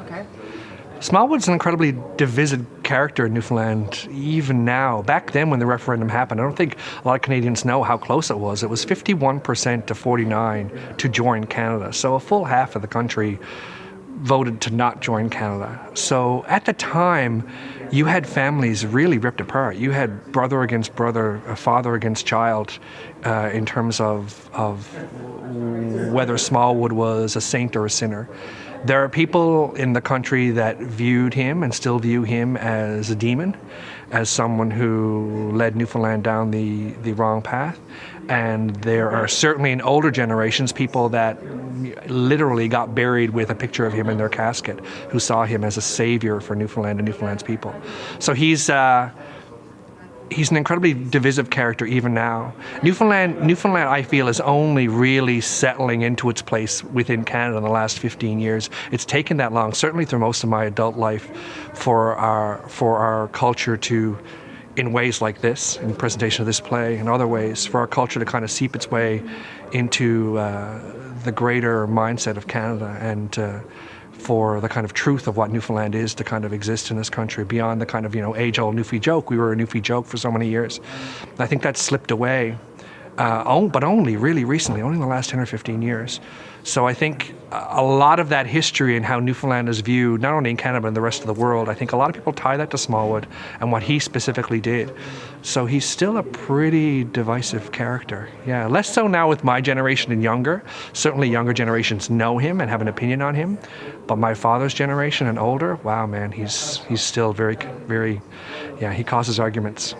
Okay. Smallwood's an incredibly divisive character in Newfoundland, even now. Back then when the referendum happened, I don't think a lot of Canadians know how close it was. It was 51% to 49% to join Canada. So a full half of the country voted to not join Canada. So at the time, you had families really ripped apart. You had brother against brother, a father against child, in terms of whether Smallwood was a saint or a sinner. There are people in the country that viewed him and still view him as a demon, as someone who led Newfoundland down the wrong path. And there are certainly in older generations people that literally got buried with a picture of him in their casket, who saw him as a savior for Newfoundland and Newfoundland's people. So he's an incredibly divisive character even now. Newfoundland, I feel, is only really settling into its place within Canada in the last 15 years. It's taken that long, certainly through most of my adult life, for our culture to, in ways like this, in the presentation of this play, and other ways, for our culture to kind of seep its way into the greater mindset of Canada, and for the kind of truth of what Newfoundland is to kind of exist in this country beyond the kind of, age-old Newfie joke. We were a Newfie joke for so many years. I think that's slipped away, but only really recently, only in the last 10 or 15 years. So I think a lot of that history and how Newfoundland is viewed, not only in Canada but in the rest of the world, I think a lot of people tie that to Smallwood and what he specifically did. So he's still a pretty divisive character. Yeah, less so now with my generation and younger. Certainly younger generations know him and have an opinion on him. But my father's generation and older, wow, man, he's still very, very, yeah, he causes arguments.